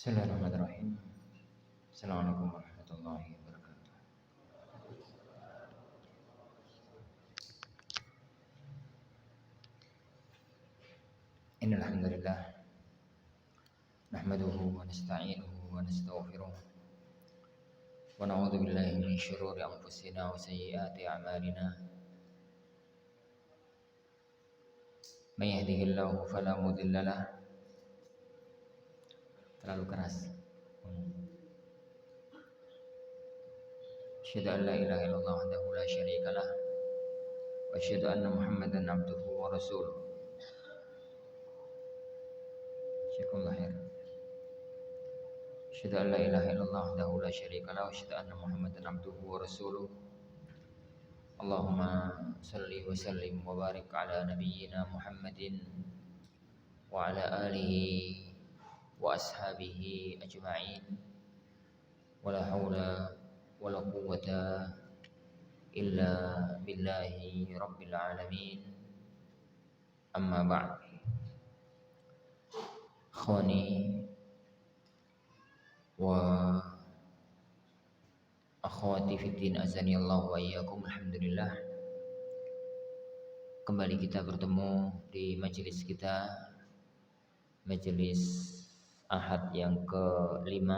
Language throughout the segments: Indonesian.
Bismillahirrahmanirrahim. Assalamualaikum warahmatullahi wabarakatuh. Innal hamdalillah nahmaduhu wa nasta'inuhu wa nastaghfiruh wa na'udzu billahi min syururi anfusina wa sayyiati a'malina. May yahdihillahu fala mudilla lahu. Terlalu keras. Asyhadu an la ilaha illallah wahdahu la syarika lah wa asyhadu anna Muhammadan abduhu wa rasuluh. Jazakumullah khair. Asyhadu an la ilaha illallah wahdahu la syarika lah wa asyhadu anna Muhammadan abduhu wa rasuluh. Allahumma salli wa sallim wa barik ala nabiyyina Muhammadin wa ala alihi wa ashabihi ajma'in. Wala haula wala quwwata illa billahi rabbil alamin. Amma ba'd. Khawani wa akhwati fiddin azani Allah wa iyyakum. Alhamdulillah, kembali kita bertemu di majelis kita, majelis Ahad yang ke-5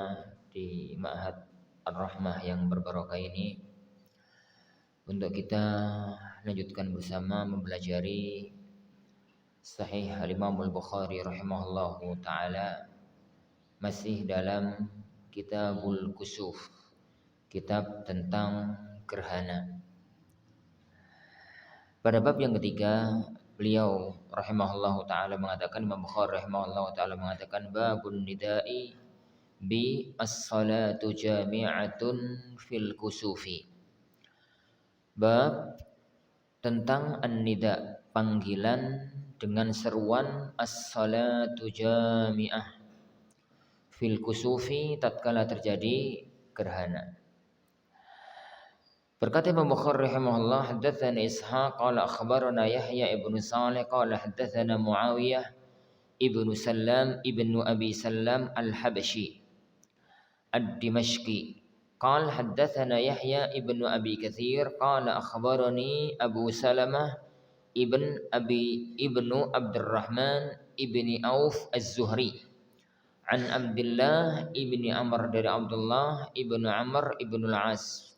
di Ma'had Ar-Rahmah yang berbarokah ini, untuk kita lanjutkan bersama mempelajari Sahih Al-Imam Al-Bukhari rahimahullahu ta'ala, masih dalam Kitabul Kusuf, kitab tentang gerhana. Pada bab yang ketiga, beliau rahimahullahu ta'ala mengatakan, Imam Bukhari rahimahullahu ta'ala mengatakan, babun nida'i bi as-salatu jami'atun fil kusufi. Bab tentang an-nida, panggilan dengan seruan as-salatu jami'ah fil kusufi, tatkala terjadi gerhana. Berkata Imam Bukhari rahimahullah, haddatsana Ishaq qala akhbarana Yahya ibnu Salih qala haddatsana Muawiyah ibnu Sallam ibnu Abi Sallam al-Habashi ad-Dimashqi qala haddatsana Yahya ibnu Abi Katsir qala akhbarani Abu Salamah ibnu Abdurrahman ibni Auf az-Zuhri an Abdullah ibni Amr, dari Abdullah ibnu Amr ibnu al-As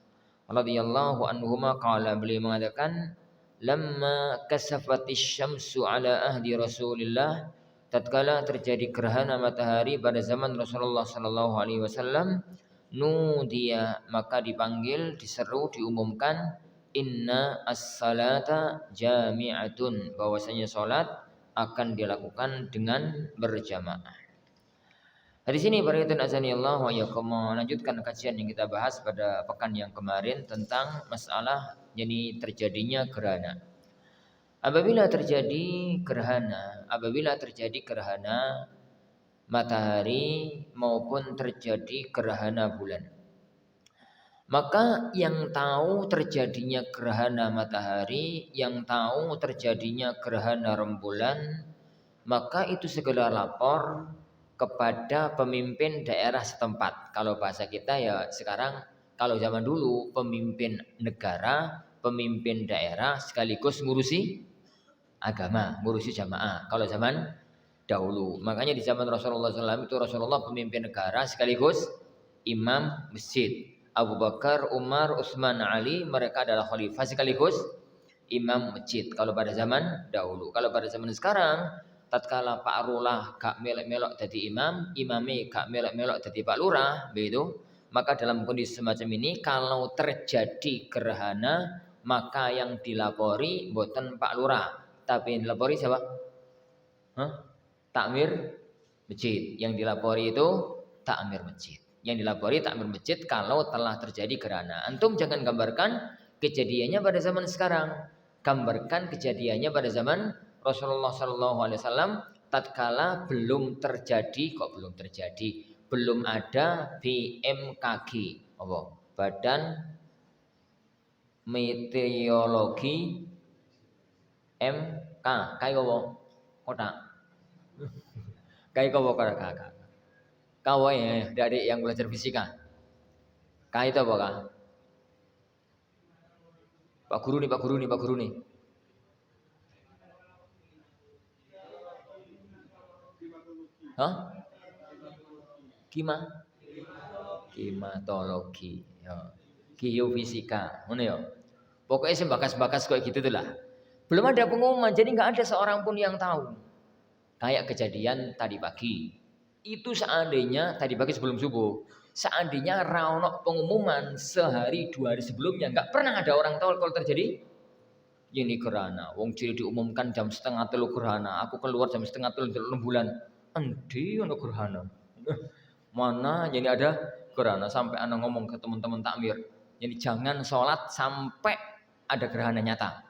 radhiyallahu anhuma qala, beliau mengatakan, lamma kasafatis syamsu ala ahdi Rasulillah, tatkala terjadi gerhana matahari pada zaman Rasulullah sallallahu alaihi wasallam, nudiya, maka dipanggil, diseru, diumumkan, inna as-salata jami'atun, bahwasanya salat akan dilakukan dengan berjamaah. Di sini barakatun azanillah wa iyyakum, melanjutkan kajian yang kita bahas pada pekan yang kemarin tentang masalah jadi terjadinya gerhana. Apabila terjadi gerhana matahari maupun terjadi gerhana bulan, maka yang tahu terjadinya gerhana matahari, yang tahu terjadinya gerhana rembulan, maka itu segera lapor kepada pemimpin daerah setempat. Kalau bahasa kita ya sekarang, kalau zaman dulu pemimpin negara, pemimpin daerah sekaligus ngurusi agama, ngurusi jamaah. Kalau zaman dahulu, makanya di zaman Rasulullah SAW itu Rasulullah pemimpin negara sekaligus imam masjid. Abu Bakar, Umar, Utsman, Ali, mereka adalah khalifah sekaligus imam masjid. Kalau pada zaman dahulu, kalau pada zaman sekarang, tatkala Pak Lurah gak melok-melok jadi imam, imame gak melok-melok jadi Pak Lurah, begitu. Maka dalam kondisi semacam ini, kalau terjadi gerhana, maka yang dilapori bukan Pak Lurah, tapi yang dilapori siapa? Takmir masjid. Yang dilapori itu takmir masjid. Yang dilapori takmir masjid kalau telah terjadi gerhana. Antum jangan gambarkan kejadiannya pada zaman sekarang, gambarkan kejadiannya pada zaman Rasulullah Sallallahu Alaihi Wasallam tatkala belum ada BMKG, Badan Meteorologi MK, kayak apa? Kota, kayak apa kakak? Kau ya, adik yang belajar fisika. Kau itu apa kah? Pak guru nih. Hah? Klimatologi. Ya. Geofisika, ngono ya. Pokoknya sih bakas-bakas kayak gitu tuh lah. Belum ada pengumuman, jadi nggak ada seorang pun yang tahu. Kayak kejadian tadi pagi. Itu seandainya tadi pagi sebelum subuh, seandainya raonok pengumuman sehari 2 hari sebelumnya, nggak pernah ada orang tahu kalau terjadi ini gerhana. Wong ciri diumumkan jam 2:30 gerhana. Aku keluar jam 2:30 6 bulan. Endi ono gerhana. Mana jadi ada gerhana sampai anak ngomong ke teman-teman takmir. Jadi jangan sholat sampai ada gerhana nyata.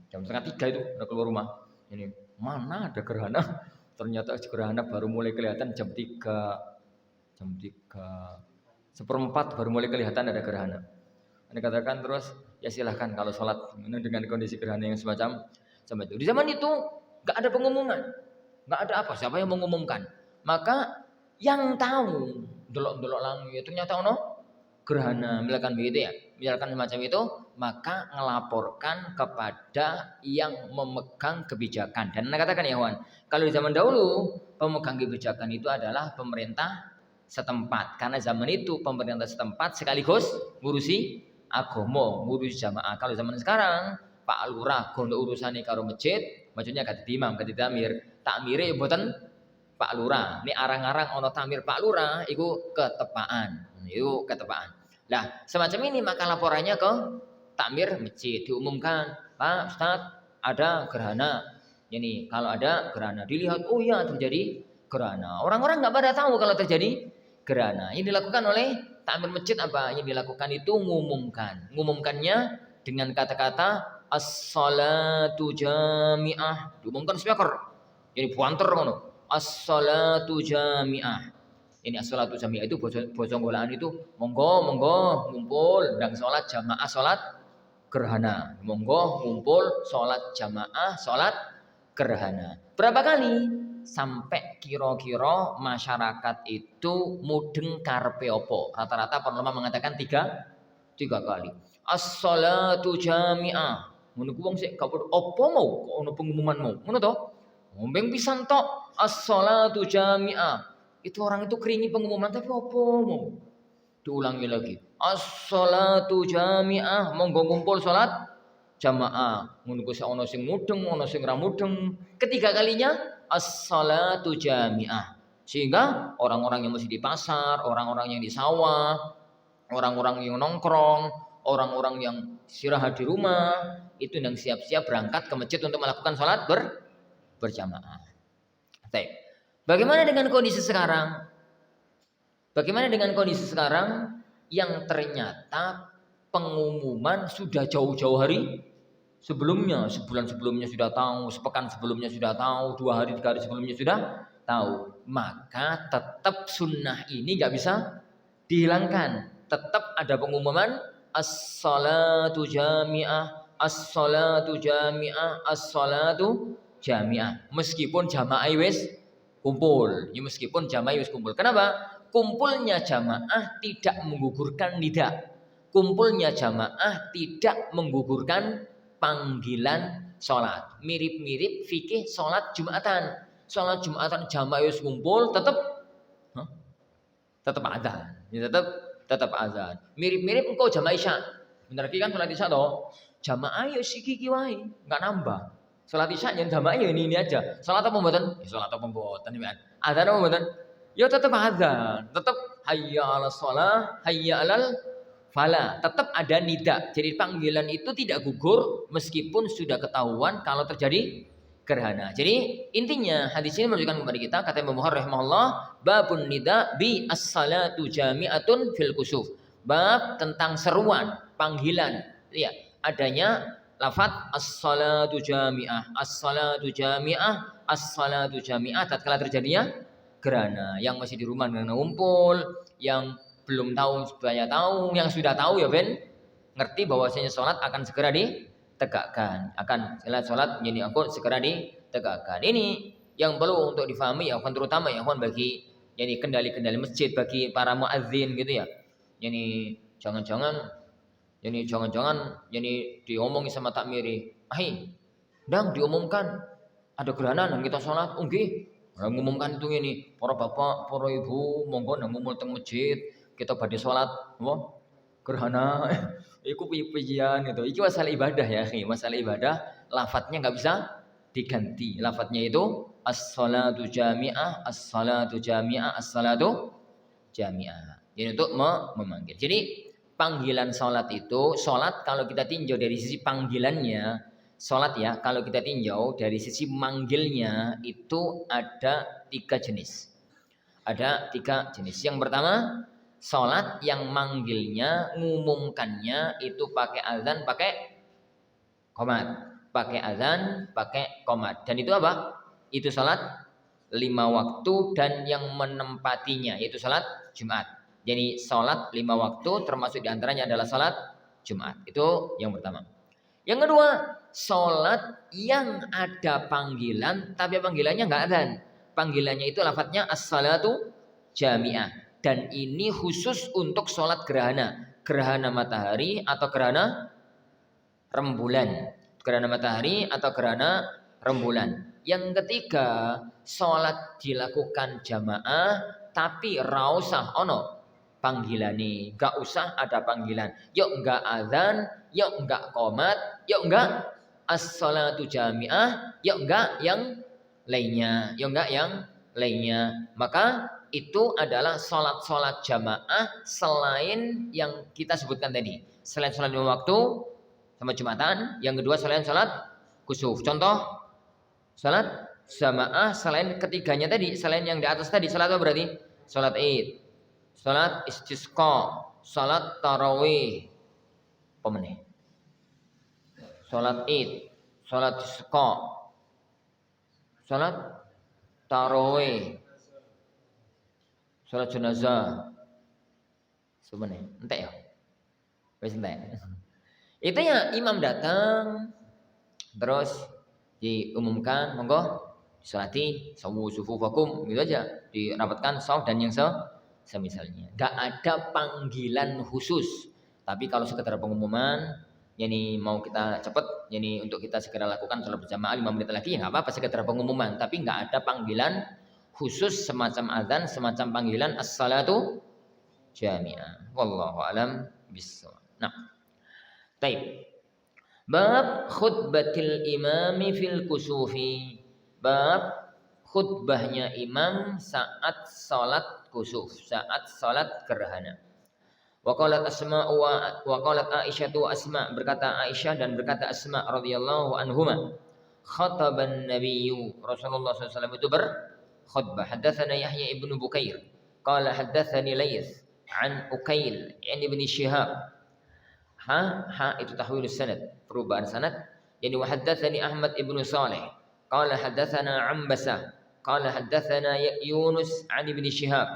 Jam 2:30 itu udah keluar rumah. Ini mana ada gerhana? Ternyata gerhana baru mulai kelihatan jam 3 seperempat baru mulai kelihatan ada gerhana. Anda katakan terus ya silahkan kalau sholat dengan kondisi gerhana yang semacam itu. Di zaman itu nggak ada pengumuman, nggak ada apa siapa yang mengumumkan. Maka yang tahu delok-delok langit ternyata ono gerhana misalkan begitu ya, misalkan semacam itu, maka ngelaporkan kepada yang memegang kebijakan. Dan Anda katakan ya Wan, kalau di zaman dahulu pemegang kebijakan itu adalah pemerintah setempat, karena zaman itu pemerintah setempat sekaligus ngurusi agomo, ngurusi jamaah. Kalau zaman sekarang Pak Lurah gondo urusane karo masjid, maksudnya kata imam, kata tamir, takmire mboten Pak Lurah. Ini arang-arang ono tamir Pak Lurah iku ketepaan. Itu ketepaan. Nah, semacam ini maka laporannya ke takmir masjid diumumkan, Pak Ustadz ada gerhana. Ini kalau ada gerhana dilihat, oh ya terjadi gerhana. Orang-orang nggak pada tahu kalau terjadi gerhana. Yang dilakukan oleh takmir masjid apa? Yang dilakukan itu ngumumkan. Ngumumkannya dengan kata-kata as-salatu jami'ah. Diumumkan speaker. Jadi buanter ngono. As-salatu jami'ah. Ini as-salatu jami'ah itu bojong golaan itu monggo ngumpul dan sholat jamaah sholat gerhana. Monggo ngumpul sholat jamaah sholat gerhana. Berapa kali? Sampai kira-kira masyarakat itu mudeng karepe opo. Rata-rata para ulama mengatakan tiga kali. As-salatu jami'ah. Ngono ku wong sik gak opo mau ono pengumuman mau. Ngono to? Ngombeng pisan tok as-salatu jami'ah. Itu orang itu keringi pengumuman tapi opo mau. Diulangi lagi. As-salatu jami'ah. Monggo ngumpul salat jamaah. Ngono ku ono sing mudeng, ono sing ra mudeng. Ketiga kalinya as-salatu jami'ah. Sehingga orang-orang yang masih di pasar, orang-orang yang di sawah, orang-orang yang nongkrong, orang-orang yang istirahat di rumah, itu yang siap-siap berangkat ke masjid untuk melakukan sholat berjamaah. Bagaimana dengan kondisi sekarang? Bagaimana dengan kondisi sekarang yang ternyata pengumuman sudah jauh-jauh hari sebelumnya, sebulan sebelumnya sudah tahu, sepekan sebelumnya sudah tahu, 2 hari 3 hari sebelumnya sudah tahu. Maka tetap sunnah ini nggak bisa dihilangkan. Tetap ada pengumuman as-salatu jami'ah, as-salatu jami'ah, as-salatu jami'ah. Meskipun jamaah wis kumpul, ya meskipun jamaah wis kumpul. Kenapa? Kumpulnya jamaah tidak menggugurkan nida. Kumpulnya jamaah tidak menggugurkan panggilan sholat. Mirip-mirip fikih sholat Jumatan. Sholat Jumatan jamaah wis kumpul tetap azan. Ya, tetap azan. Mirip-mirip engkau jamaah Isya. Bener kan sholat Isya toh? Jamaah ya siki wae, enggak nambah. Sholat Isya yang jamaah ya ini aja. Sholat apa mboten? Ya sholat apa mboten ya. Azan apa mboten? Ya tetap azan. Tetap hayya 'alas shalah, hayya 'alal fala, tetap ada nida. Jadi panggilan itu tidak gugur meskipun sudah ketahuan kalau terjadi gerhana. Jadi intinya hadis ini menunjukkan kepada kita, kata Imam Bukhari rahimahullah, babun nida bi as-salatu jami'atun fil kusuf. Bab tentang seruan, panggilan, ya, adanya lafaz as-salatu jami'ah, as-salatu jami'ah, as-salatu jami'ah tatkala terjadinya gerhana. Yang masih di rumah dengan ngumpul, yang belum tahu supaya tahu, yang sudah tahu ya Ben ngerti bahwasanya sholat akan segera ditegakkan, akan sholat jadi aku segera ditegakkan. Ini yang perlu untuk difahami ya, terutama ya bagi Yani kendali-kendali masjid bagi para muadzin gitu ya. Yani jangan-jangan diomongi sama takmiri, ndang diumumkan ada gerhana dan kita sholat, nggih. Nah, ngumumkan itu ini, para bapak, para ibu, monggo nang ngumpul teng masjid, kita badhe sholat, apa? Gerhana. Iku piye-piyean itu. Iki masalah ibadah ya, akhi. Masalah ibadah, lafadznya nggak bisa diganti. Lafadznya itu as-salatu jami'ah, as-salatu jami'ah, as-salatu jami'ah. Ini untuk memanggil. Jadi panggilan sholat itu, sholat kalau kita tinjau dari sisi panggilannya, sholat ya, kalau kita tinjau dari sisi manggilnya itu ada 3 jenis. Ada 3 jenis. Yang pertama, sholat yang manggilnya, ngumumkannya itu pakai azan, pakai qomat. Pakai azan, pakai qomat. Dan itu apa? Itu sholat 5 waktu dan yang menempatinya, yaitu sholat Jumat. Jadi sholat 5 waktu termasuk diantaranya adalah sholat Jumat. Itu yang pertama. Yang kedua, sholat yang ada panggilan, tapi panggilannya nggak adzan. Panggilannya itu lafadznya as-salatu jami'ah. Dan ini khusus untuk sholat gerhana. Gerhana matahari atau gerhana rembulan. Gerhana matahari atau gerhana rembulan. Yang ketiga, sholat dilakukan jamaah, tapi rausah ono panggilane, gak usah ada panggilan. Yuk enggak azan, yuk enggak qomat, yuk enggak as-salatu jami'ah, yuk enggak yang lainnya, yuk enggak yang lainnya. Maka itu adalah sholat-sholat jamaah selain yang kita sebutkan tadi. Selain sholat 5 waktu sama Jumatan, yang kedua selain sholat kusuf. Contoh sholat jamaah selain ketiganya tadi, selain yang di atas tadi, sholat apa berarti? Sholat Id, sholat istisqa, sholat tarawih, apa meneh? Sholat Id, sholat istisqa, sholat tarawih, sholat jenazah. Sebenarnya entek ya? Wis entek. Itu ya imam datang terus diumumkan monggo disolati sawu sufufakum gitu aja, dirapatkan shaf dan yang semisalnya. Gak ada panggilan khusus. Tapi kalau sekedar pengumuman, yani mau kita cepat, yani untuk kita segera lakukan sholat berjamaah 5 menit lagi ya nggak apa-apa, sekedar pengumuman. Tapi nggak ada panggilan khusus semacam azan, semacam panggilan as-salatu jami'ah. Wallahu alam bissawab. Nah, taib. Bab khutbatil imami fil kusufi. Bab khutbahnya imam saat salat kusuf, saat salat gerhana. Wa qalat Asma wa qalat Aisyah tu Asma, berkata Aisyah dan berkata Asma radhiyallahu anhuma, khataban nabiyyu Rasulullah SAW itu berkhutbah. Haddatsana Yahya ibnu Bukair qala haddatsani Laits an Ukail an ibni Syihab. Itu tahwilus sanad, perubahan sanad. Yani wa haddatsani Ahmad ibnu Salih qala haddatsana Ambasah qala haddatsana Yunus an ibni Syihab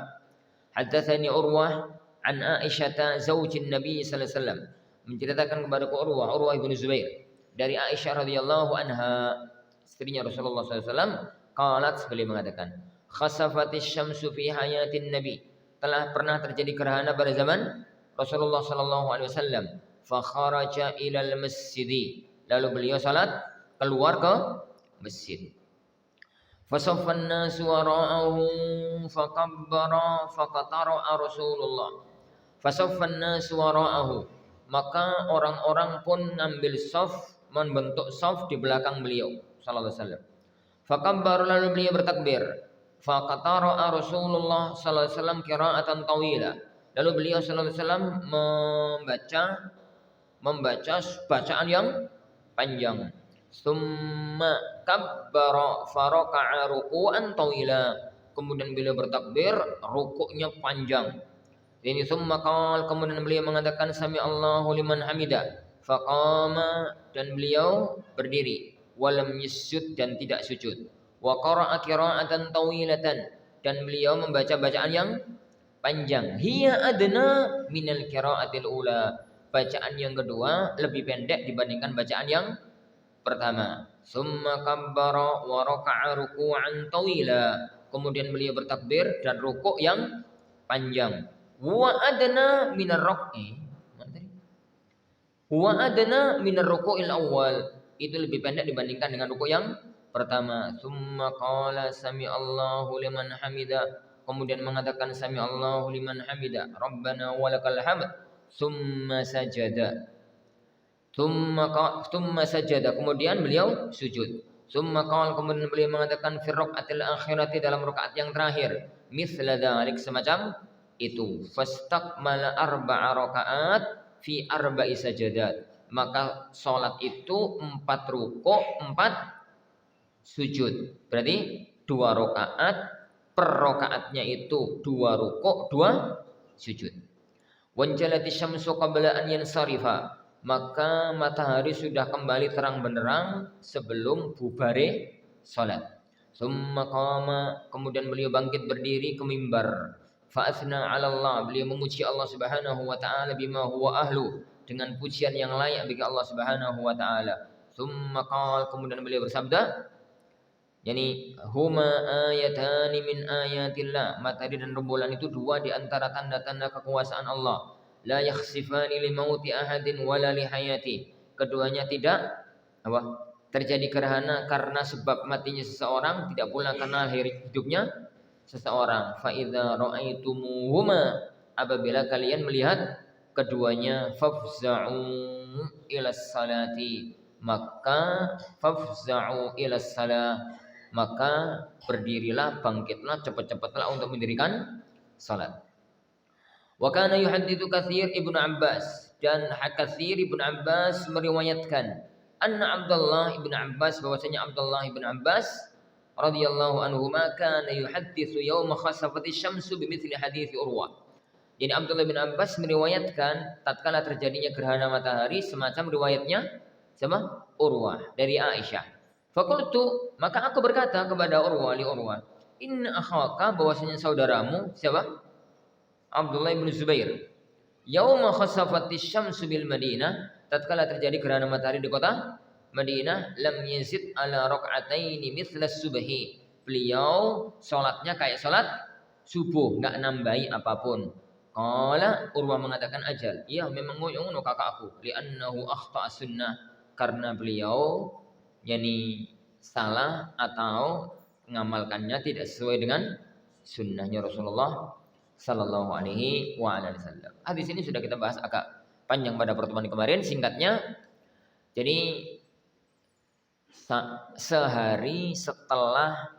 haddatsani Urwah an Aisyah zaujin Nabi sallallahu alaihi wasallam, menceritakan kepada Urwah ibnu Zubair dari Aisyah radhiyallahu anha, istrinya Rasulullah sallallahu alaihi wasallam, qalat, beliau mengatakan, khasafatis syamsu fi hayatin Nabi, telah pernah terjadi gerhana pada zaman Rasulullah sallallahu alaihi wasallam. Fa kharaja ilal masjid, lalu beliau salat keluar ke masjid. Fa saffan nasu wara'ahu fakabbara faqatara Rasulullah. Fa saffan nasu wara'ahu, maka orang-orang pun ngambil saf, membentuk saf di belakang beliau sallallahu alaihi wasallam. Fakabbara, lalu beliau bertakbir. Faqatara Rasulullah sallallahu alaihi wasallam qira'atan tawila, lalu beliau sallallahu alaihi wasallam membaca bacaan yang panjang. Summa kabbara faraka'a ruku'an tawila, kemudian beliau bertakbir, rukuknya panjang. Ini summa qala, kemudian beliau mengatakan sami Allahu liman hamida, faqama, dan beliau berdiri, walam yasjud, dan tidak sujud, wa qara'a qira'atan tawilatan, dan beliau membaca bacaan yang panjang. Hiya adna minal qira'atil ula, bacaan yang kedua lebih pendek dibandingkan bacaan yang pertama. Summa kabbara wa raka'a ruku'an tawila, kemudian beliau bertakbir dan rukuk yang panjang. Wa adna minar ruk'i. Wa adna minar ruku'il awal. Itu lebih pendek dibandingkan dengan rukuk yang pertama. Tsumma qala sami'allahu liman hamida. Kemudian mengatakan sami'allahu liman hamida. Rabbana walakal hamd. Tsumma sajada. Tsumma sajada. Kemudian beliau sujud. Tsumma qala, kemudian beliau mengatakan fi raqatil akhirati, dalam rakaat yang terakhir, mithla dzalik, semacam itu. Fastaqmala arba'a rakaat fi arba'i sajadat. Maka salat itu 4 rukuk, 4 sujud. Berarti 2 rakaat, per rakaatnya itu 2 rukuk, 2 sujud. Wanjalati syamsu qabla an yansarifa. Maka matahari sudah kembali terang benderang sebelum bubare salat. Summa qama, kemudian beliau bangkit berdiri ke mimbar. Fa athna 'ala Allah, beliau memuji Allah Subhanahu wa taala bima huwa ahlu, dengan pujian yang layak bagi Allah Subhanahu wa taala. Summa qala, kemudian beliau bersabda, yani huma ayatani min ayatillah, matahari dan rembulan itu 2 di antara tanda-tanda kekuasaan Allah. La yakhsifani li mauti ahadin wala li hayati. Keduanya tidak terjadi gerhana karena sebab matinya seseorang, tidak pula karena hidupnya seseorang. Fa idza ra'aitumuhuma, apabila kalian melihat keduanya, fafza'u ila salati, maka fafza'u ila salah, maka berdirilah, bangkitlah, cepat-cepatlah untuk mendirikan salat. Wa kana yuhadditsu Katsir Ibnu Abbas, dan Katsir Ibnu Abbas meriwayatkan anna Abdullah Ibnu Abbas, bahwasanya Abdullah Ibnu Abbas radhiyallahu anhuma kana yuhadditsu yauma khasafati syamsu bimithli hadits Urwah. Jadi Abdullah bin Abbas meriwayatkan tatkala terjadinya gerhana matahari semacam riwayatnya sama Urwah dari Aisyah. Faqultu, maka aku berkata kepada Urwah, li Urwah, inna akhaka, bahwasanya saudaramu siapa? Abdullah bin Zubair, yauma khasafati syamsu bil Madinah, tatkala terjadi gerhana matahari di kota Madinah, lam yazid ala raka'ataini mithla subhi, beliau salatnya kayak salat subuh, enggak nambahi apapun. Qala, Urwah mengatakan ajal, iya memang ngono kakakku, li'annahu akhta'a sunnah, karena beliau yani salah atau mengamalkannya tidak sesuai dengan sunnahnya Rasulullah sallallahu alaihi wa alihi wasallam. Hadis ini sudah kita bahas agak panjang pada pertemuan kemarin. Singkatnya, jadi sehari setelah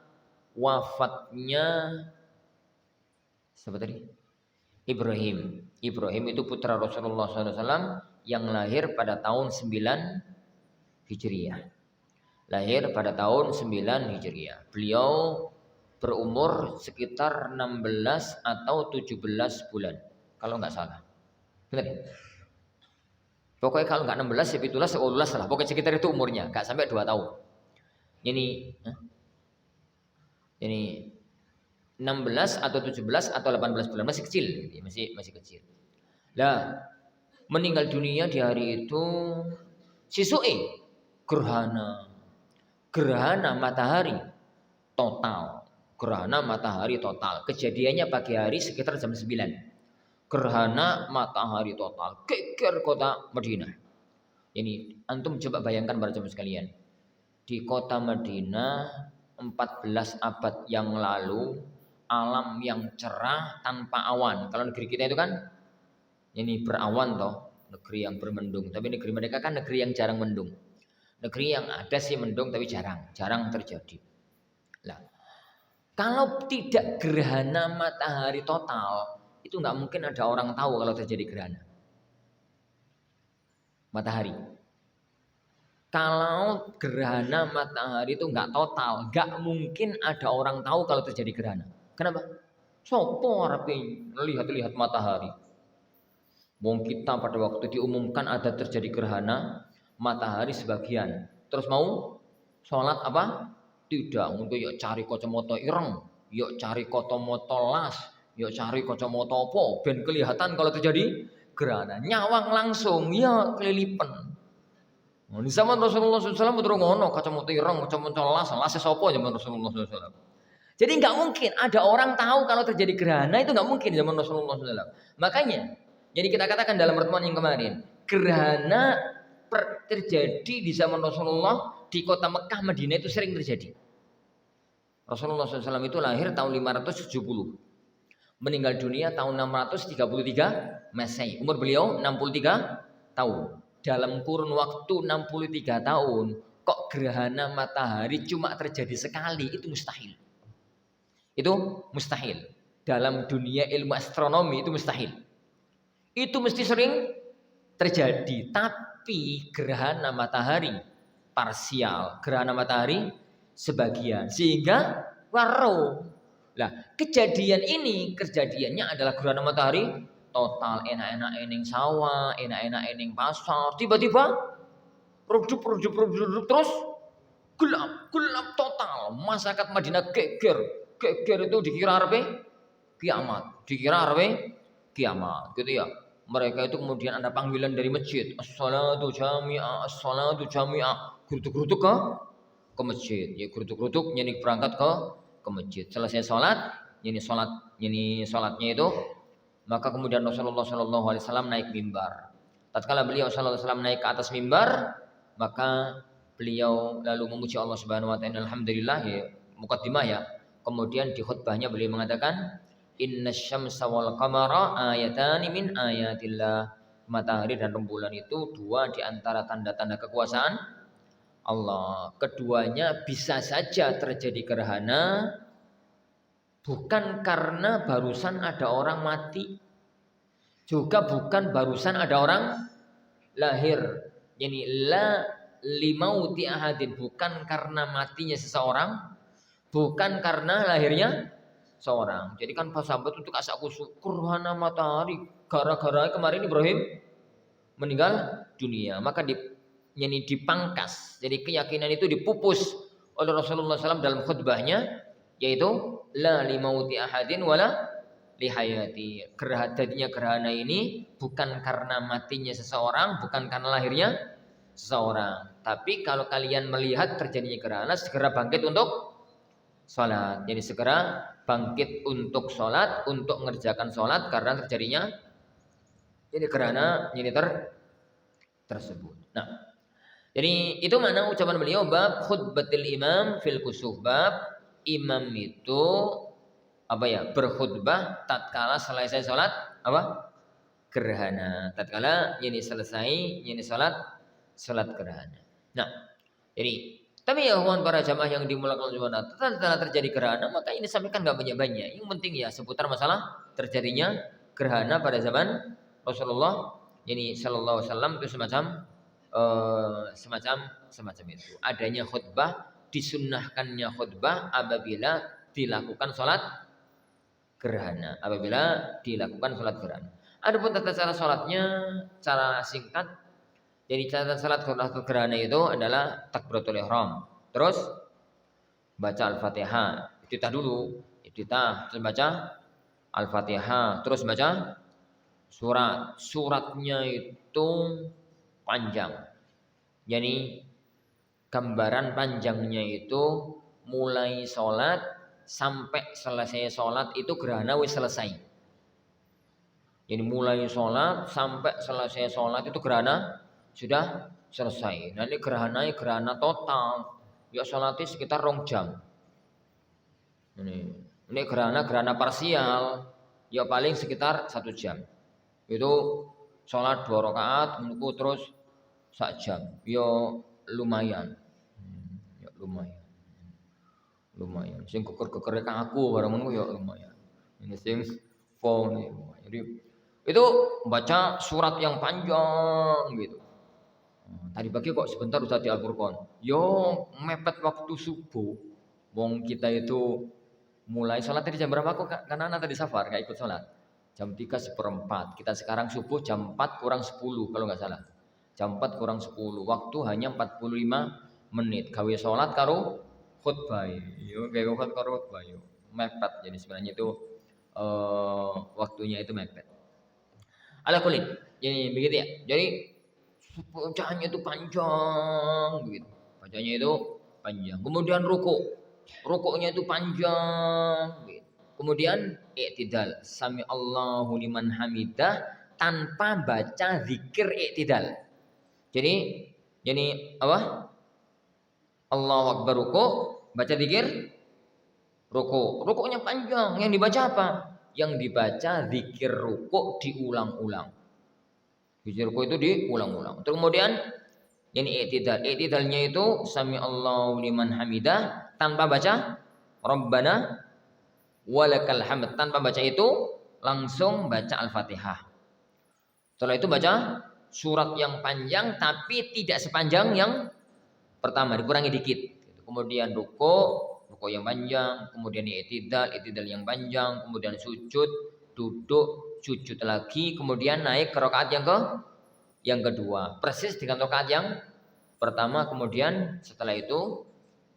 wafatnya siapa tadi? Ibrahim. Ibrahim itu putra Rasulullah SAW yang lahir pada tahun 9 Hijriah. Lahir pada tahun 9 Hijriah. Beliau berumur sekitar 16 atau 17 bulan kalau nggak salah. Benar ya? Pokoknya kalau nggak 16 ya 17 18 lah. Pokoknya sekitar itu umurnya, nggak sampai 2 tahun. Ini 16 atau 17 atau 18 bulan, masih kecil, masih kecil. Lah, meninggal dunia di hari itu sisuke gerhana matahari total. Gerhana matahari total. Kejadiannya pagi hari sekitar jam 9. Gerhana matahari total. Geger kota Madinah. Ini antum coba bayangkan para jemaah sekalian. Di kota Madinah 14 abad yang lalu, alam yang cerah tanpa awan. Kalau negeri kita itu kan ini berawan toh, negeri yang bermendung. Tapi negeri mereka kan negeri yang jarang mendung. Negeri yang ada sih mendung tapi jarang terjadi. Lah, kalau tidak gerhana matahari total, itu nggak mungkin ada orang tahu kalau terjadi gerhana matahari. Kalau gerhana matahari itu nggak total, nggak mungkin ada orang tahu kalau terjadi gerhana. Kenapa? Sopo arepe lihat matahari. Wong kita pada waktu diumumkan ada terjadi gerhana matahari sebagian, terus mau sholat apa? Tidak, untuk yuk cari kacamata ireng, yuk cari kacamata las, yuk cari kacamata apa, ben kelihatan kalau terjadi gerhana. Nyawang langsung, ya kelilipan. Di zaman Rasulullah SAW betul ngono, kacamata ireng, kacamata las sapa zaman Rasulullah SAW. Jadi nggak mungkin ada orang tahu kalau terjadi gerhana, itu nggak mungkin zaman Rasulullah SAW. Makanya, jadi kita katakan dalam pertemuan yang kemarin, gerhana terjadi di zaman Rasulullah di kota Mekah, Madinah itu sering terjadi. Rasulullah SAW itu lahir tahun 570, meninggal dunia tahun 633 Masehi. Umur beliau 63 tahun. Dalam kurun waktu 63 tahun, kok gerhana matahari cuma terjadi sekali, itu mustahil. Itu mustahil. Dalam dunia ilmu astronomi itu mustahil. Itu mesti sering terjadi. Tapi gerhana matahari parsial, gerhana matahari sebagian. Sehingga waro. Nah, kejadian ini kejadiannya adalah gerhana matahari total, enak-enak ening sawah, enak-enak ening pasar. Tiba-tiba redup terus gelap total. Masyarakat Madinah geger itu dikira arep kiamat, gitu ya. Mereka itu kemudian ada panggilan dari masjid, as-salatu jami'ah, as-salatu jami'ah. Gerutuk-gerutuk ke masjid. Ya gerutuk-gerutuk nyanyi berangkat ke masjid. Selesai sholat, sholatnya itu, maka kemudian Rasulullah SAW naik mimbar. Tatkala beliau SAW naik ke atas mimbar, maka beliau lalu memuji Allah Subhanahu wa taala. Alhamdulillah, ya mukaddimah ya. Kemudian di khutbahnya beliau mengatakan, innasyamsa wal qamara ayatani min ayatillah. Matahari dan rembulan itu dua di antara tanda-tanda kekuasaan Allah. Keduanya bisa saja terjadi gerhana bukan karena barusan ada orang mati, juga bukan barusan ada orang lahir. Yani la limauti ahadin, bukan karena matinya seseorang, bukan karena lahirnya seorang. Jadi kan pas sahabat untuk asak kusuk gerhana matahari gara-gara kemarin Ibrahim meninggal dunia, maka dipangkas. Jadi keyakinan itu dipupus oleh Rasulullah SAW dalam khutbahnya, yaitu la limauti ahadin wala lihayati. Jadinya gerhana ini bukan karena matinya seseorang, bukan karena lahirnya seseorang. Tapi kalau kalian melihat terjadinya gerhana, segera bangkit untuk sholat. Jadi segera bangkit untuk sholat, untuk mengerjakan sholat karena terjadinya ini gerhana ini tersebut. Nah, jadi itu mana ucapan beliau bab khutbatil imam fil kusuf. Bab imam itu berkhutbah tatkala selesai sholat gerhana. Tatkala ini selesai ini sholat gerhana. Nah, jadi tapi ya kawan para jamaah yang dimulakan Allah, setelah terjadi gerhana, maka ini sampaikan nggak banyak-banyak. Yang penting ya seputar masalah terjadinya gerhana pada zaman Rasulullah ini Shallallahu Alaihi Wasallam itu semacam itu. Adanya khutbah, disunnahkannya khutbah apabila dilakukan sholat gerhana. Adapun tata cara sholatnya, cara singkat. Jadi catatan salat gerhana itu adalah takbiratul ihram. Terus baca Al-Fatihah. Iftitah dulu. Terus baca Al-Fatihah. Terus baca surat. Suratnya itu panjang. Jadi gambaran panjangnya itu mulai sholat sampai selesai sholat itu gerhana wis selesai. Jadi mulai sholat sampai selesai sholat itu gerhana sudah selesai. Nah ini gerhana total. Ya sholatnya sekitar 2 jam. Ini gerhana parsial. Ya paling sekitar 1 jam. Itu sholat 2 rakaat, menunggu terus 1 jam. Ya lumayan. Lumayan. Sing keker-keker aku barang menunggu ya lumayan. Ini sing phone. Jadi itu baca surat yang panjang gitu. Tadi pagi kok sebentar Ustaz di Al-Furqan. Yo mepet waktu subuh. Wong kita itu mulai sholat tadi jam berapa kok? Karena anak tadi safar gak ikut sholat. Jam 3:04. Kita sekarang subuh jam 4 kurang 10 kalau nggak salah. Jam 4 kurang 10. Waktu hanya 45 menit. Gawe sholat karo khutbah. Yo gawe sholat karo khutbah yo. Mepet. Jadi sebenarnya itu waktunya itu mepet. Ala kulit. Jadi begitu ya. Jadi bacaannya itu panjang gitu. Bacanya itu panjang. Kemudian ruku rukuknya itu panjang. Kemudian i'tidal, sami Allahu liman hamidah tanpa baca zikir i'tidal. Jadi apa? Allahu Akbar rukuk, baca zikir rukuk. Rukuknya panjang. Yang dibaca apa? Yang dibaca zikir rukuk diulang-ulang. Zikir rukuk itu diulang-ulang. Terus kemudian ini i'tidal. I'tidalnya itu sami Allahu liman hamidah tanpa baca Rabbana walakal hamd. Tanpa baca itu langsung baca Al-Fatihah. Setelah itu baca surat yang panjang tapi tidak sepanjang yang pertama, dikurangi dikit. Kemudian rukuk yang panjang, kemudian i'tidal yang panjang, kemudian sujud, duduk, sujud lagi, kemudian naik ke rakaat yang kedua. Persis dengan rakaat yang pertama, kemudian setelah itu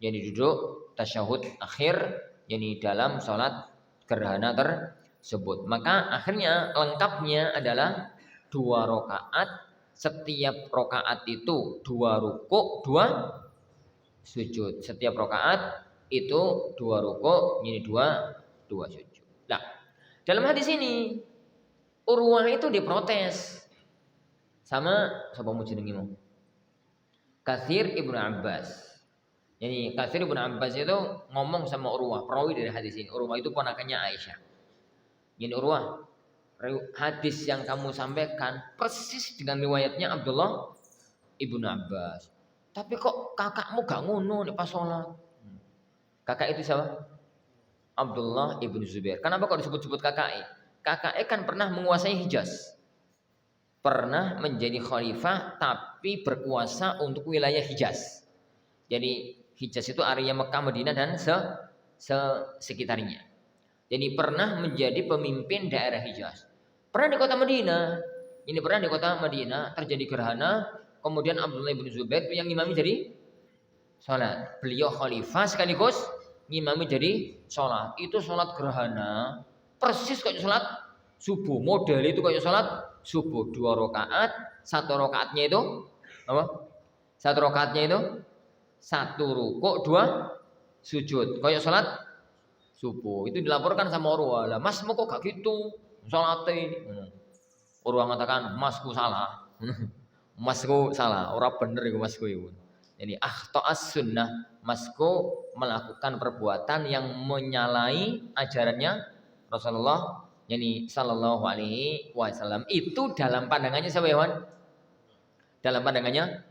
jadi duduk tasyahud akhir, yani dalam sholat gerhana tersebut. Maka akhirnya lengkapnya adalah 2 rakaat, setiap rakaat itu 2 rukuk, 2 sujud. Setiap rakaat itu 2 rukuk, ini 2 sujud. Nah, dalam hadis ini Urwah itu diprotes sama sapa jenengimu? Katsir Ibnu Abbas. Jadi Katsir Ibnu Abbas itu ngomong sama Urwah, perawi dari hadis ini. Urwah itu ponakannya Aisyah. Jadi Urwah, hadis yang kamu sampaikan persis dengan riwayatnya Abdullah Ibnu Abbas. Tapi kok kakakmu gak ngono nih pas sholat? Kakak itu siapa? Abdullah Ibnu Zubair. Kenapa kok disebut-sebut kakak? Kakak kan pernah menguasai Hijaz. Pernah menjadi khalifah tapi berkuasa untuk wilayah Hijaz. Jadi Hijaz itu area Mekah, Madinah dan sekitarnya. Jadi pernah menjadi pemimpin daerah Hijaz. Pernah di kota Madinah. Ini pernah di kota Madinah terjadi gerhana. Kemudian Abdullah bin Zubair yang ngimami jadi sholat. Beliau khalifah sekaligus ngimami jadi sholat. Itu sholat gerhana persis kayak sholat subuh. Model itu kayak sholat subuh. 2 rakaat. 1 rakaatnya itu apa? 1 rakaatnya itu 1 rukuk, 2 sujud. Kayak sholat subuh. Itu dilaporkan sama Urwah. Lah mas mau kok gak gitu sholatnya? Urwah mengatakan masku salah. Masku salah, orang bener itu masku itu. Jadi akhto'as sunnah, masku melakukan perbuatan yang menyalahi ajarannya Rasulullah, yani sallallahu alaihi wasallam. Itu dalam pandangannya siapa ya, Wan? Dalam pandangannya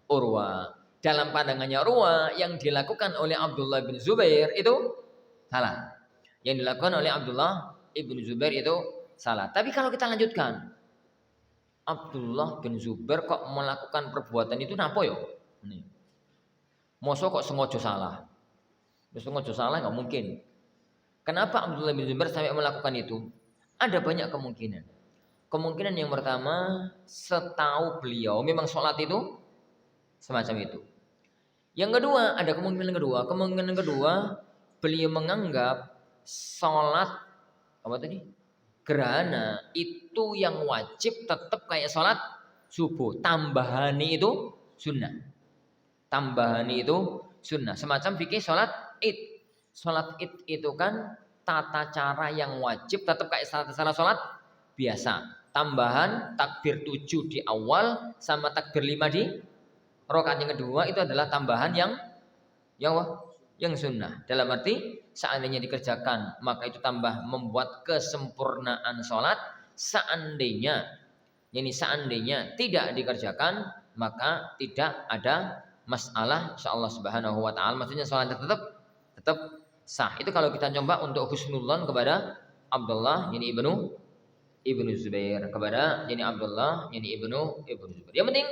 Urwah. Dalam pandangannya Urwah yang dilakukan oleh Abdullah bin Zubair itu salah. Yang dilakukan oleh Abdullah ibn Zubair itu salah. Tapi kalau kita lanjutkan, Abdullah bin Zubair kok melakukan perbuatan itu napa yo? Mosok kok sengaja salah? Sengaja salah nggak mungkin. Kenapa Abdullah bin Zubair sampai melakukan itu? Ada banyak kemungkinan. Kemungkinan yang pertama, setahu beliau memang sholat itu semacam itu. Yang kedua, ada kemungkinan kedua. Kemungkinan kedua, beliau menganggap sholat apa tadi? Gerhana itu yang wajib tetap kayak sholat subuh. Tambahan itu sunnah. Tambahan itu sunnah. Semacam fikih sholat id. Sholat id itu kan tata cara yang wajib tetap kayak sholat biasa. Tambahan takbir 7 di awal sama takbir 5 di rakaat yang kedua itu adalah tambahan yang sunnah. Dalam arti seandainya dikerjakan maka itu tambah membuat kesempurnaan sholat. Seandainya tidak dikerjakan maka tidak ada masalah insyaallah subhanahu wa ta'ala. Maksudnya sholat tetap sah. Itu kalau kita coba untuk husnudzon kepada Abdullah yani ibnu Zubair, kepada yani Abdullah yani ibnu Zubair. Yang penting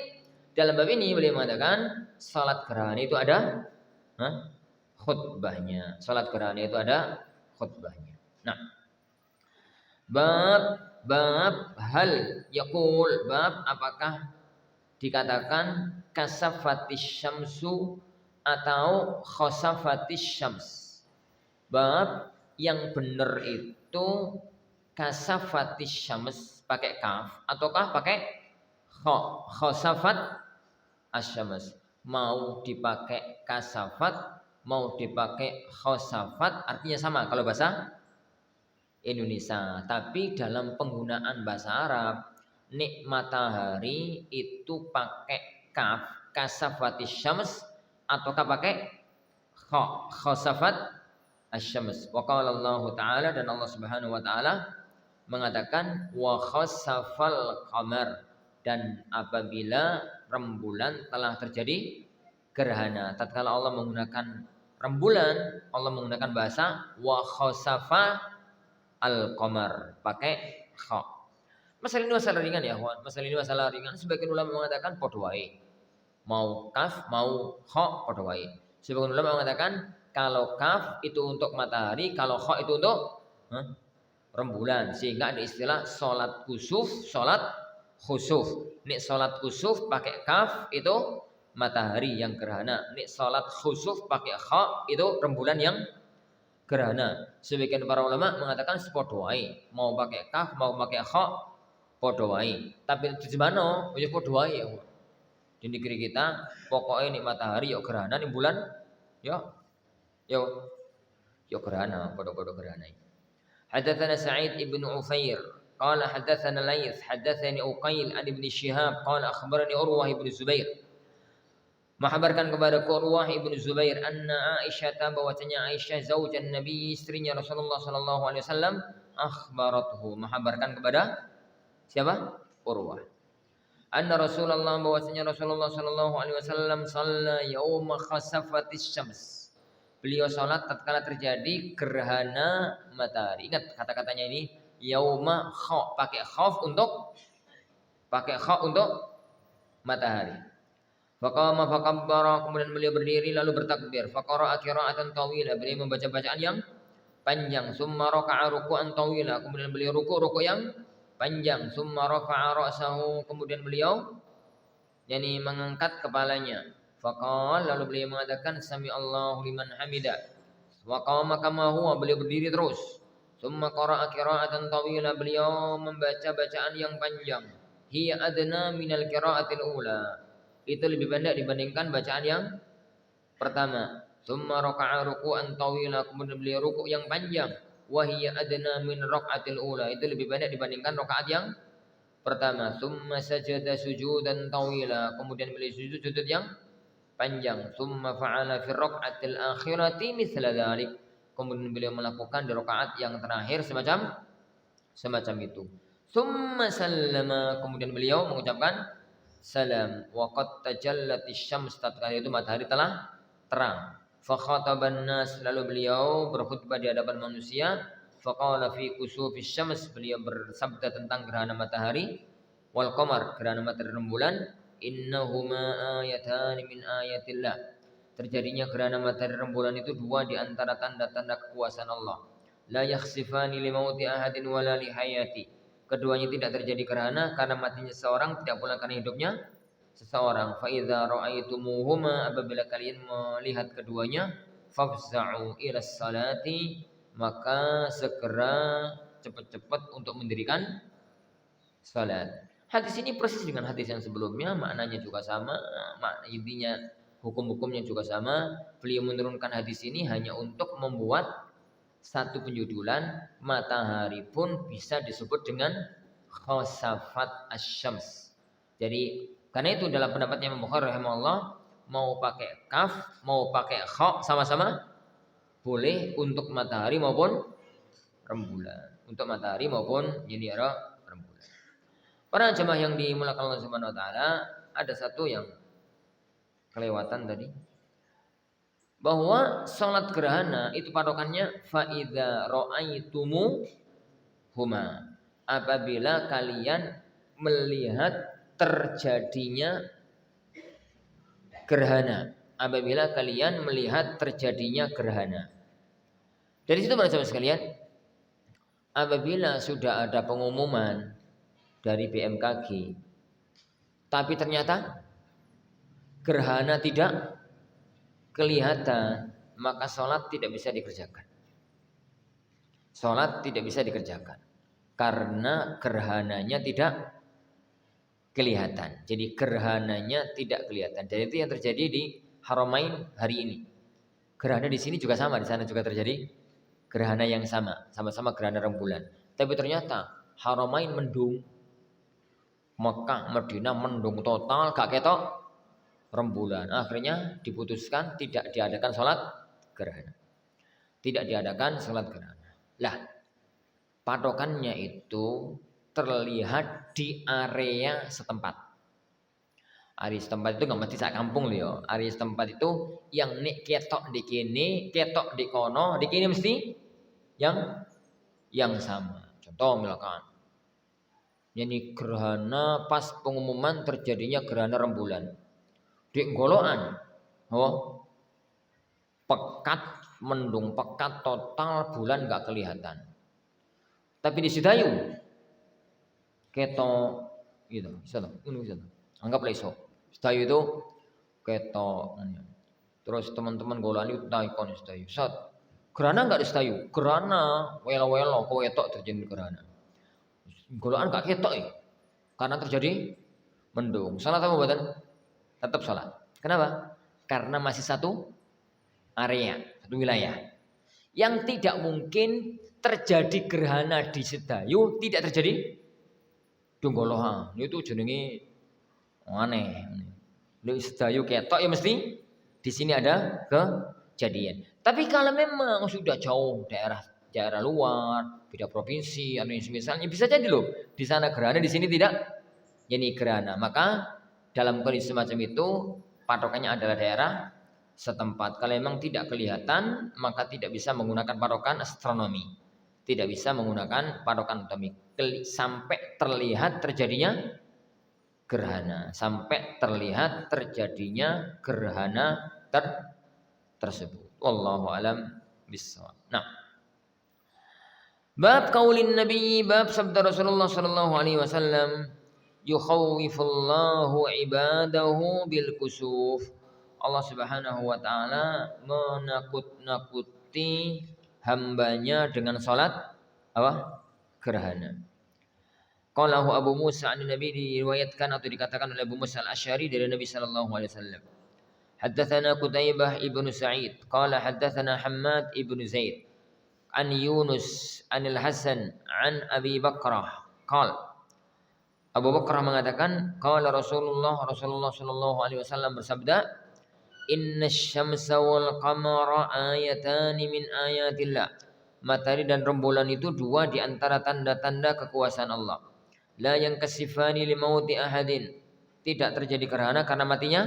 dalam bab ini beliau mengatakan salat gerhana itu ada khutbahnya. Salat gerhana itu ada khutbahnya. Nah, bab hal yaqul, bab apakah dikatakan kasafatis syamsu atau khasafatis syams. Bab yang benar itu kasafatis syams pakai kaf ataukah pakai kha, khasafat asyams. Mau dipakai kasafat mau dipakai khosafat artinya sama kalau bahasa Indonesia, tapi dalam penggunaan bahasa Arab nik matahari itu pakai kaf kasafatis syams ataukah pakai kha khosafat asyams. Wa qala Allah taala, dan Allah Subhanahu wa taala mengatakan wa khasafal qamar, dan apabila rembulan telah terjadi gerhana. Tatkala Allah menggunakan rembulan, Allah menggunakan bahasa wa khasafa al qamar pakai kha. Masalah ini masalah ringan ya, kawan. Masalah ini masalah ringan. Sebagian ulama mengatakan padha wae. Mau kaf, mau kha padha wae. Sebagian ulama mengatakan kalau kaf itu untuk matahari, kalau kha itu untuk rembulan, sehingga ada istilah salat kusuf, salat khusuf. Nek salat kusuf pakai kaf itu matahari yang gerhana. Nek salat khusuf pakai kha itu rembulan yang gerhana. Sebagian para ulama mengatakan sepadha wae, mau pakai kaf mau pakai kha padha wae. Tapi di mana ya padha wae ya. Di negeri kita pokoknya nek matahari ya gerhana, nek bulan ya gerhana, padha-padha gerhana. Hadatsana Sa'id ibn Ufair qala hadatsana Laits hadatsani Uqail an Ibnu Syihab qala akhbarani Urwah ibn Zubair, mengabarkan kepada Urwah ibn Zubair anna Aisyah, bahwasanya Aisyah zaujan Nabi, istrinya Rasulullah sallallahu alaihi wasallam, akhbarathu, mengabarkan kepada siapa? Urwah. Anna Rasulullah, bahwasanya Rasulullah sallallahu alaihi wasallam shalla yauma khasafatis syams. Beliau salat tatkala terjadi gerhana matahari. Ingat kata-katanya ini yauma kha, pakai kha untuk matahari. Faqama fakabbara, kemudian beliau berdiri lalu bertakbir. Faqara'a qira'atan tawilah, beliau membaca bacaan yang panjang. Summa raka'a ruku'an tawilah, kemudian beliau ruku' yang panjang. Summa rafa'a ra'sahu, kemudian beliau mengangkat kepalanya. Faqala, lalu beliau mengatakan sami Allahu liman hamidah. Wa qama kama huwa, beliau berdiri terus. Summa qara'a qira'atan tawilah, beliau membaca bacaan yang panjang. Hiya adna minal qira'atil ula, itu lebih pendek dibandingkan bacaan yang pertama. Summa raka'a ruku'an tawilah, kemudian beliau ruku' yang panjang. Wa hiya adna min raka'atil ula, itu lebih pendek dibandingkan rakaat yang pertama. Summa sajada sujudan tawilah, kemudian beliau sujud yang panjang. Summa fa'ala fi raka'atil akhirati mithla dzalik, kemudian beliau melakukan di rakaat yang terakhir semacam itu. Summa sallama, kemudian beliau mengucapkan salam. Wa qad tajallatis syams, tatkala itu matahari telah terang. Fa khataban nas, lalu beliau berkhutbah di hadapan manusia. Fa qala fi kusufis syams, beliau bersabda tentang gerhana matahari. Wal qamar, gerhana matahari rembulan. Innahuma ayatan min ayatillah, terjadinya gerhana matahari rembulan itu dua di antara tanda-tanda kekuasaan Allah. La yakhsifani li mauti ahadin wala li hayati, keduanya tidak terjadi gerhana karena matinya seseorang, tidak pula karena hidupnya seseorang. Fa idza ra'aitumuhuma, apabila kalian melihat keduanya, fafza'u ila salati, maka segera cepat-cepat untuk mendirikan salat. Hadis ini persis dengan hadis yang sebelumnya, maknanya juga sama, intinya hukum-hukumnya juga sama. Beliau menurunkan hadis ini hanya untuk membuat satu penjudulan, matahari pun bisa disebut dengan khosafat asyams. Jadi karena itu dalam pendapatnya Imam Bukhari rahimahullah, mau pakai kaf mau pakai kha sama-sama boleh untuk matahari maupun rembulan, untuk matahari maupun rembulan. Para jemaah yang dimuliakan Allah Subhanahu wa taala, ada satu yang kelewatan tadi, bahwa salat gerhana itu patokannya fa idza ra'aitumu huma, apabila kalian melihat terjadinya gerhana, apabila kalian melihat terjadinya gerhana. Dari situ para sahabat sekalian, apabila sudah ada pengumuman dari BMKG tapi ternyata gerhana tidak kelihatan, maka sholat tidak bisa dikerjakan. Sholat tidak bisa dikerjakan karena gerhananya tidak kelihatan. Jadi gerhananya tidak kelihatan. Dan itu yang terjadi di Haramain hari ini. Gerhana di sini juga sama, di sana juga terjadi gerhana yang sama, sama-sama gerhana rembulan. Tapi ternyata Haramain mendung, Mekah, Madinah mendung total, gak ketok rembulan. Akhirnya diputuskan tidak diadakan sholat gerhana. Tidak diadakan sholat gerhana. Lah, patokannya itu terlihat di area setempat. Area setempat itu nggak mesti sak kampung loh ya. Area setempat itu yang nek ketok di kini, ketok di kono, di kini mesti yang sama. Contoh misalkan, ini gerhana pas pengumuman terjadinya gerhana rembulan. Di Goloan, oh, pekat mendung, pekat total bulan nggak kelihatan. Tapi di Sidayu, ketok gitu, bisa. Anggaplah iso. Sedayu itu ketok. Terus teman-teman Goloan itu taikon Sedayu. Gerhana enggak di Sedayu. Gerhana welo-welo ketok terjadi gerhana. Goloan enggak ketok ya. Karena terjadi mendung. Salat apa buatan? Tetap salat. Kenapa? Karena masih satu area, satu wilayah. Yang tidak mungkin terjadi gerhana di Sedayu tidak terjadi di Goloan. Itu jenenge aneh. Lu Sedayu ketok ya mesti di sini ada kejadian. Tapi kalau memang sudah jauh daerah luar, beda provinsi atau misalnya bisa jadi loh di sana gerhana, di sini tidak jadi gerhana. Maka dalam kondisi semacam itu patokannya adalah daerah setempat. Kalau memang tidak kelihatan maka tidak bisa menggunakan patokan astronomi. Tidak bisa menggunakan patokan atomi sampai terlihat terjadinya gerhana, sampai terlihat terjadinya gerhana tersebut. Wallahu alam bissawab. Nah, bab qaulin Nabi, bab sabda Rasulullah sallallahu alaihi wasallam, yukhawwifullahu ibadahu bil kusuf. Allah Subhanahu wa taala menakut-nakuti hambanya dengan salat apa? Gerhana. Qalahu Abu Musa an Nabi, diriwayatkan atau dikatakan oleh Abu Musa al-Asy'ari dari Nabi sallallahu alaihi wasallam. Haddatsana Qutaibah ibnu Sa'id qala haddatsana Hammad ibnu Zaid an Yunus anil Hasan an Abi Bakrah qala Abu Bakrah mengatakan qala Rasulullah sallallahu alaihi wasallam bersabda, innasyamsa wal qamara ayatani min ayatillah. Matahari dan rembulan itu dua di antara tanda-tanda kekuasaan Allah. La yankasifani limauti ahadin. Tidak terjadi gerhana karena matinya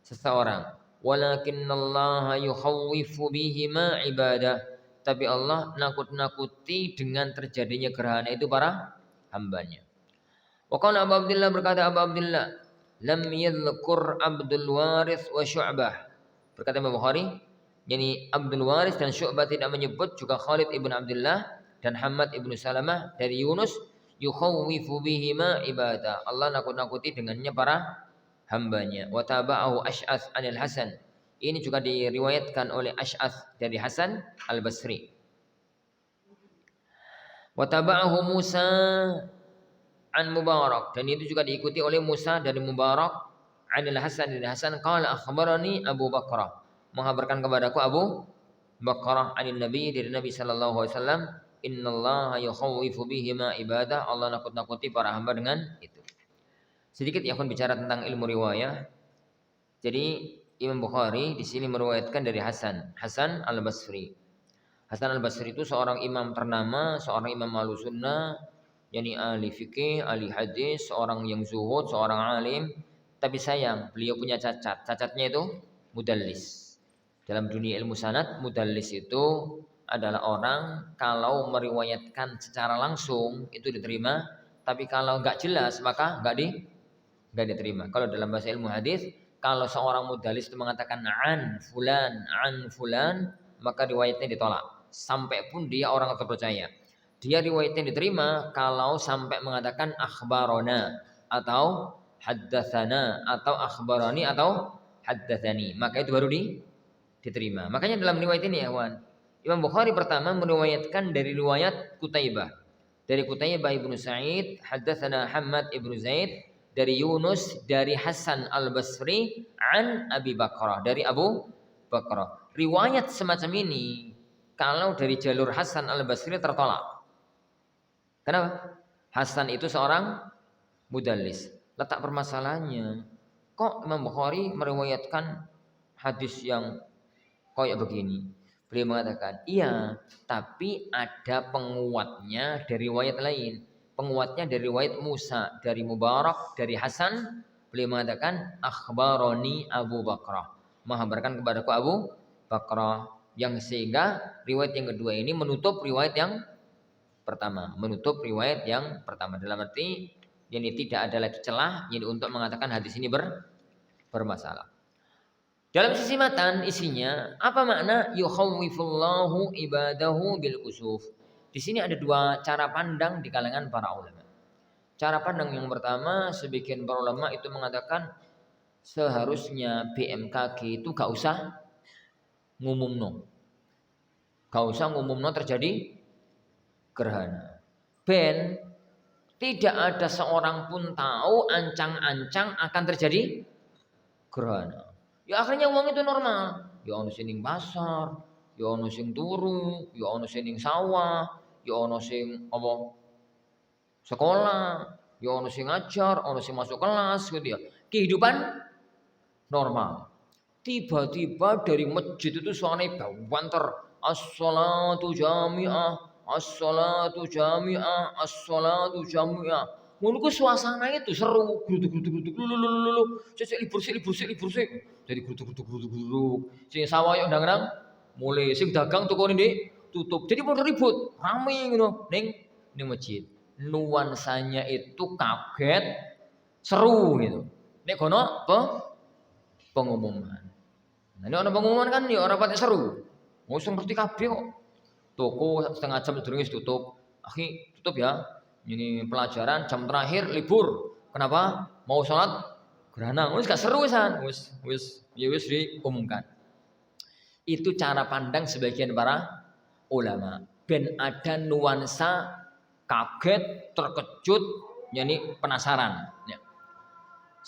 seseorang. Walakinnallaha yukhawwifu bihima ibadah. Tapi Allah nakut-nakuti dengan terjadinya gerhana itu para hambanya. Wa qala Abu Abdullah, berkata Abu Abdullah, lam yadhkur Abdul Warith wa Syu'bah. Berkata Imam Bukhari, yakni Abdul Warith dan Syu'bah tidak menyebut, juga Khalid ibn Abdullah dan Hamad ibn Salamah dari Yunus, yukhawwifu bihima ibadah. Allah nakut-nakuti dengannya para hambanya. Wa tabahu Ash'ath anil Hasan. Ini juga diriwayatkan oleh Ash'ath dari Hasan al-Basri. Wa tabahu Musa an Mubarak, dan itu juga diikuti oleh Musa dari Mubarak anil Hasan dari Hasan qala akhbarani Abu Bakrah, mengabarkan kepadaku Abu Bakrah anil Nabi dari Nabi sallallahu alaihi wasallam, innallaha yukhawwifu bihima ibadah. Allah nakut-nakuti para hamba dengan itu. Sedikit ya, akan bicara tentang ilmu riwayah. Jadi Imam Bukhari di sini meriwayatkan dari Hasan al-Basri. Hasan al-Basri itu seorang imam ternama, seorang imam Ahlussunnah, yakni ahli fikih, ahli hadis, seorang yang zuhud, seorang alim. Tapi sayang, beliau punya cacat. Cacatnya itu mudallis. Dalam dunia ilmu sanad, mudallis itu adalah orang kalau meriwayatkan secara langsung itu diterima, tapi kalau nggak jelas maka nggak diterima. Kalau dalam bahasa ilmu hadis, kalau seorang mudallis itu mengatakan an fulan, maka riwayatnya ditolak. Sampai pun dia orang terpercaya. Dia riwayatnya diterima kalau sampai mengatakan akhbarona atau haddatsana atau akhbarani atau haddatsani, maka itu baru diterima. Makanya dalam riwayat ini ya kawan, Imam Bukhari pertama meriwayatkan dari riwayat Qutaibah. Dari Qutaibah ibnu Sa'id, haddatsana Hammad ibnu Zaid, dari Yunus dari Hasan al-Basri an Abi Bakrah, dari Abu Bakrah. riwayat semacam ini kalau dari jalur Hasan al-Basri tertolak. Kenapa? Hasan itu seorang mudallis. Letak permasalahannya, kok Imam Bukhari meriwayatkan hadis yang kayak begini? Beliau mengatakan, iya, tapi ada penguatnya dari riwayat lain. Penguatnya dari riwayat Musa, dari Mubarak, dari Hasan. Beliau mengatakan, akhbaroni Abu Bakrah. Menghabarkan kepadaku Abu Bakrah. Yang sehingga riwayat yang kedua ini menutup riwayat yang pertama. Menutup riwayat yang pertama. Dalam arti, ini tidak ada lagi celah jadi untuk mengatakan hadis ini bermasalah. Dalam sisi matan isinya apa makna yukhawwifullahu ibadahu bil kusuf? Di sini ada dua cara pandang di kalangan para ulama. Cara pandang yang pertama, sebagian para ulama itu mengatakan seharusnya BMKG itu gak usah ngumumno. Gak usah ngumumno terjadi gerhana. Ben tidak ada seorang pun tahu ancang-ancang akan terjadi gerhana. Ya akhirnya uang itu normal. Ya ono sing ning pasar, ya ono sing turu, ya ono sing ning sawah, ya ono sing apa sekolah, ya ono sing ngajar, ono sing masuk kelas gitu ya. Kehidupan normal. Tiba-tiba dari masjid itu suaranya banter, as-salatu jami'ah, as-salatu jami'ah, as-salatu jami'ah. Ngono ku suasana itu seru, gruduk-gruduk lulu. Sik libur. Jadi gruduk. Sing sawah yo ndang-ndang mulai sing dagang toko ini tutup. Jadi padha ribut, rame ngono ning masjid. Nuansanya itu kaget, seru gitu. Nek kono pengumuman. Nah, ini orang pengumuman kan ya orang pati seru. Ngusung ngerti kabeh kok. Toko setengah jam sedurunge tutup. Akhi, tutup ya. Ini pelajaran jam terakhir libur. Kenapa? Mau sholat gerhana. Wis gak seru san. Wis diumumkan. Itu cara pandang sebagian para ulama. Ben ada nuansa kaget, terkejut, yani penasaran. Ya.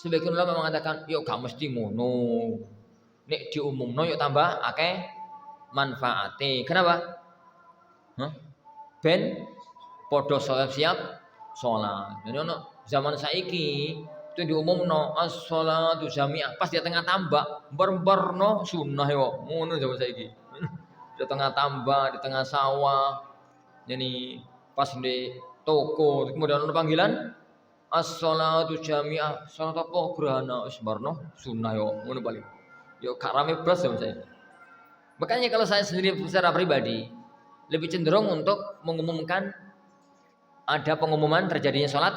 Sebagian ulama mengatakan, yuk gak mesti ngono. Nek diumumno yuk tambah akeh manfaate. Kenapa? Ben podo siap sholat. Jadi ono zaman saiki itu diumumno as-sholatu jami'ah pas di tengah tambak berno sunnah yo. Ngono zaman saiki. Di tengah tambak, di tengah sawah. Jadi pas di toko kemudian ono panggilan as-sholatu jami'ah. Salat apa gerhana wis barno sunnah yo. Ngono paling. Yo gak rame blas zaman saiki. Makanya kalau saya sendiri secara pribadi lebih cenderung untuk mengumumkan ada pengumuman terjadinya sholat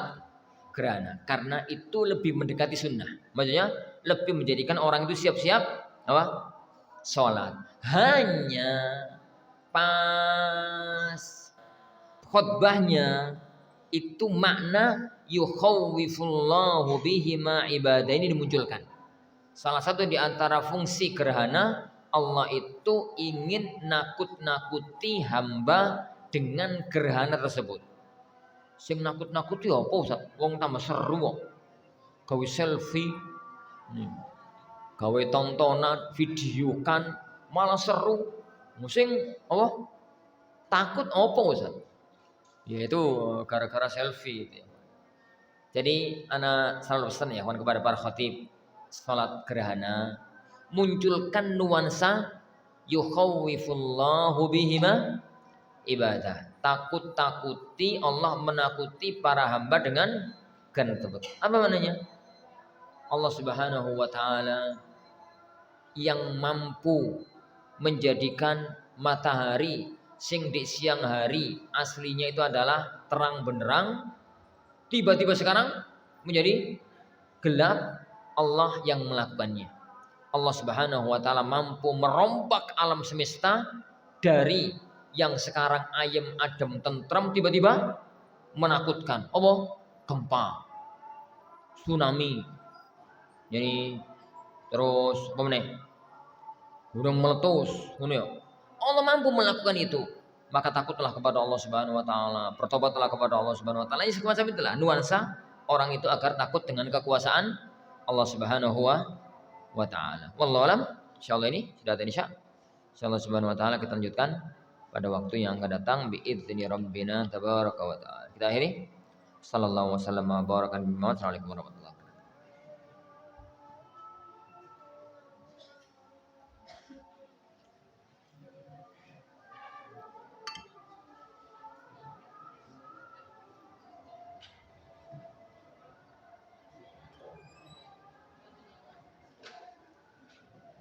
gerhana karena itu lebih mendekati sunnah. Maksudnya lebih menjadikan orang itu siap-siap apa? Sholat. Hanya pas khutbahnya itu makna yukhawwifullahu bihi ma ibadah ini dimunculkan. Salah satu di antara fungsi gerhana, Allah itu ingin nakut-nakuti hamba dengan gerhana tersebut. Sing nakut-nakuti apa Ustaz? Wong tambah seru kok. Gawe selfie, gawe tontonan, video kan malah seru. Sing apa? Takut apa Ustaz? Yaitu gara-gara selfie itu. Jadi ana selalu pesan ya kawan kepada para khatib salat gerhana munculkan nuansa yukhawwifullahu bihima ibadah. Takut-takuti Allah menakuti para hamba dengan gerhana tersebut. Apa maknanya? Allah Subhanahu wa taala yang mampu menjadikan matahari sing di siang hari aslinya itu adalah terang benderang, tiba-tiba sekarang menjadi gelap. Allah yang melakukannya. Allah Subhanahu wa taala mampu merombak alam semesta dari yang sekarang ayem adem tentram tiba-tiba menakutkan. Allah gempa, tsunami. Jadi terus apa meneh? Gunung meletus, ngono ya. Allah mampu melakukan itu. Maka takutlah kepada Allah Subhanahu wa taala, bertobatlah kepada Allah Subhanahu wa taala. Ini semacam itulah nuansa orang itu agar takut dengan kekuasaan Allah Subhanahu wa taala. Wallahu alam. Insyaallah ini sudah ada insya. Insyaallah subhanahu wa taala kita lanjutkan pada waktu yang akan datang biizni rabbina tabaraka wa taala. Kita akhiri. Sallallahu wasallam wa baraka. Assalamualaikum warahmatullahi wabarakatuh.